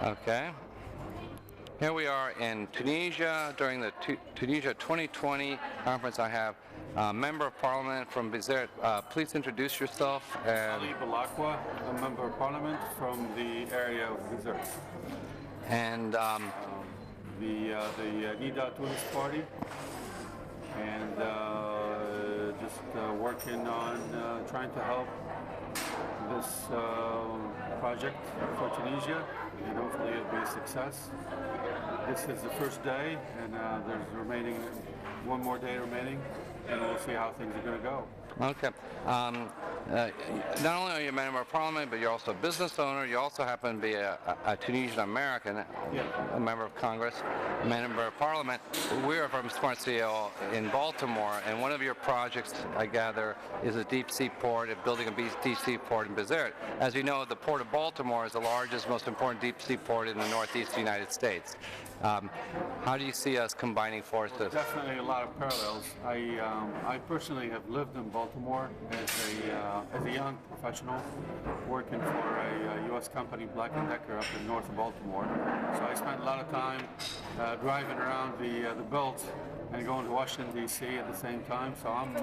Okay. Here we are in Tunisia during the Tunisia 2020 conference. I have a Member of Parliament from Bizerte. Please introduce yourself. Ali Belakhoua, a Member of Parliament from the area of Bizerte. And the NIDA Tunis party, and just working on trying to help this project for Tunisia, and hopefully it'll be a success. This is the first day, and there's one more day remaining, and we'll see how things are going to go. Okay. Not only are you a Member of Parliament, but you're also a business owner. You also happen to be a Tunisian American, a Member of Congress, a Member of Parliament. We're from Smart CEO in Baltimore, and one of your projects, I gather, is a deep sea port, building a deep sea port in Bizerte. As you know, the Port of Baltimore is the largest, most important deep sea port in the northeast United States. How do you see us combining forces? Definitely a lot of parallels. I personally have lived in Baltimore as a young professional, working for a U.S. company, Black & Decker, up in north of Baltimore. So I spent a lot of time driving around the belt and going to Washington, D.C. at the same time. So I'm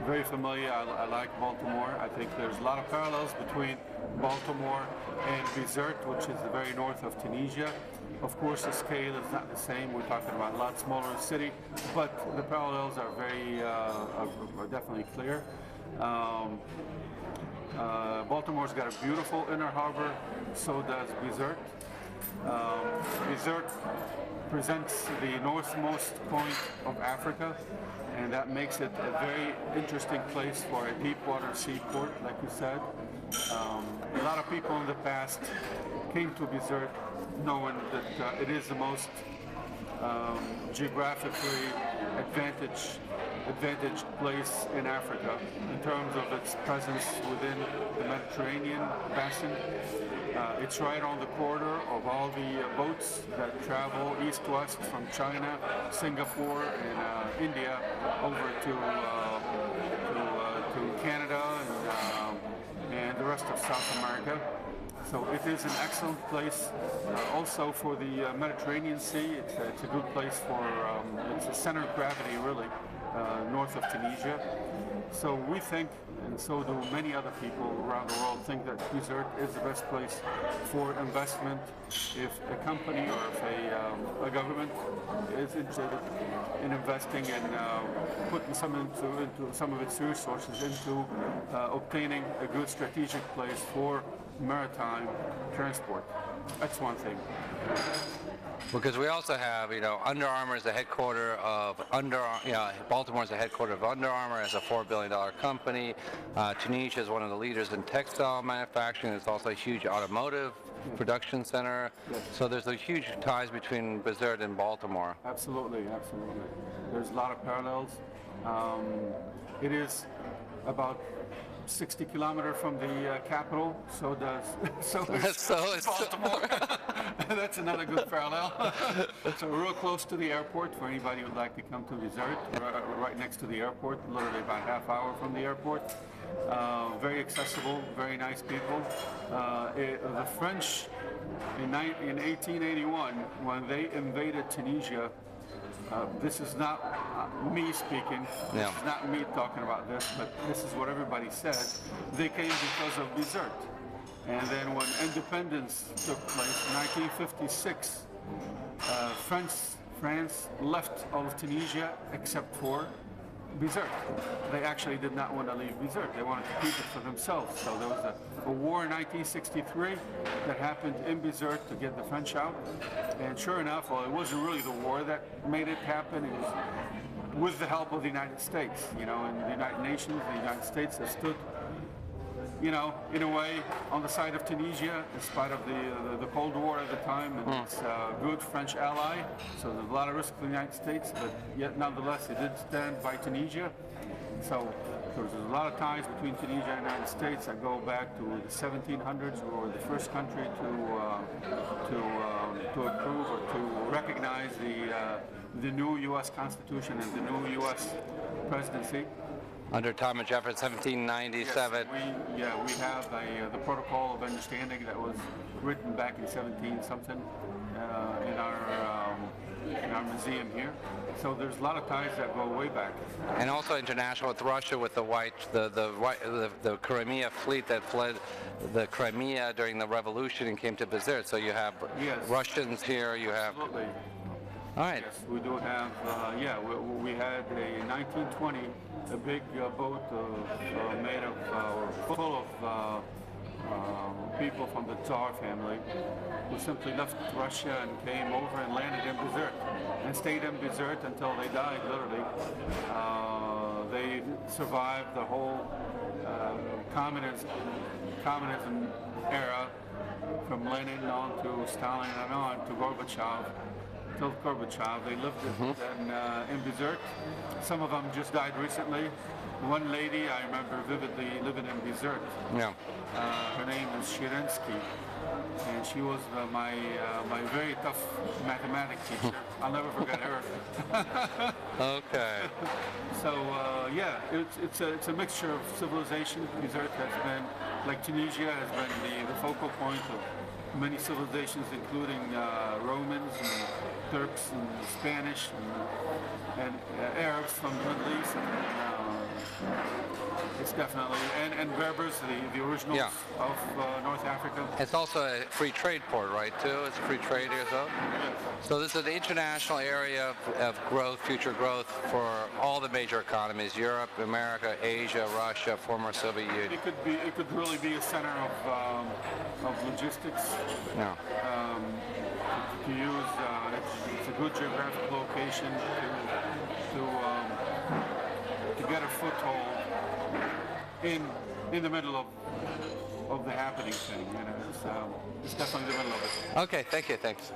very familiar. I like Baltimore. I think there's a lot of parallels between Baltimore and Bizerte, which is the very north of Tunisia. Of course, the scale is not the same. We're talking about a lot smaller city, but the parallels are are definitely clear. Baltimore's got a beautiful inner harbor, so does Bizerte. Bizerte presents the northmost point of Africa, and that makes it a very interesting place for a deep water seaport, like you said. A lot of people in the past came to Bizerte knowing that it is the most geographically advantaged place in Africa in terms of its presence within the Mediterranean basin. It's right on the corridor of all the boats that travel east-west from China, Singapore, and India over to Canada and the rest of South America. So it is an excellent place also for the Mediterranean Sea. It's a good place for, it's a center of gravity really, north of Tunisia. So we think, and so do many other people around the world, think that Bizerte is the best place for investment if a company or if a government is interested in investing and putting some of its resources into obtaining a good strategic place for maritime transport. That's one thing. Because we also have, Under Armour is the headquarter of Baltimore is the headquarter of Under Armour as a $4 billion company. Tunisia is one of the leaders in textile manufacturing. It's also a huge automotive production center. Yes. So there's a huge ties between Bizerte and Baltimore. Absolutely, absolutely. There's a lot of parallels. It is about 60 kilometers from the capital, so is Baltimore. That's another good parallel. So we're real close to the airport for anybody who would like to come to Bizerte. Right next to the airport, literally about a half hour from the airport. Very accessible, very nice people. The French in 1881, when they invaded Tunisia, this is not me speaking, this is not me talking about this, but this is what everybody said. They came because of Bizerte. And then when independence took place in 1956, France left all of Tunisia except for Bizerte. They actually did not want to leave Bizerte. They wanted to keep it for themselves. So there was a war in 1963 that happened in Bizerte to get the French out. And sure enough, well, it wasn't really the war that made it happen. It was with the help of the United States. And the United Nations, the United States has stood, in a way, on the side of Tunisia, in spite of the Cold War at the time, and it's a good French ally. So there's a lot of risk for the United States, but yet nonetheless, it did stand by Tunisia. So there's a lot of ties between Tunisia and the United States that go back to the 1700s. We were the first country to approve or to recognize the new U.S. Constitution and the new U.S. presidency. Under Thomas Jefferson, 1797. Yes, we have the Protocol of Understanding that was written back in 17 something in our museum here. So there's a lot of ties that go way back. And also international with Russia, with the Crimea fleet that fled the Crimea during the revolution and came to Bizerte. So you have Russians here. You have. Absolutely. All right. Yes, we do have. We had in 1920 a big boat made of full of people from the Tsar family who simply left Russia and came over and landed in Bizerte and stayed in Bizerte until they died, literally. They survived the whole communism era from Lenin on to Stalin and on to Gorbachev. Till Gorbachev, they lived in Bizerte. Some of them just died recently. One lady I remember vividly living in Bizerte. Yeah. Her name is Shirensky, and she was my very tough mathematics teacher. I'll never forget her. Okay. So it's a mixture of civilization. Bizerte has been, like Tunisia, has been the focal point of many civilizations, including Romans and Turks and Spanish and Arabs from the Middle East. It's definitely, and Berbers, the originals of North Africa. It's also a free trade port, right, too? It's a free trade here, so? Yes. So this is an international area of growth, future growth for all the major economies: Europe, America, Asia, Russia, former Soviet Union. It could really be a center of logistics. Yeah. To use, it's a good geographic location to get a foothold in the middle of the happening thing. It's definitely the middle of it. Okay, thank you, thanks.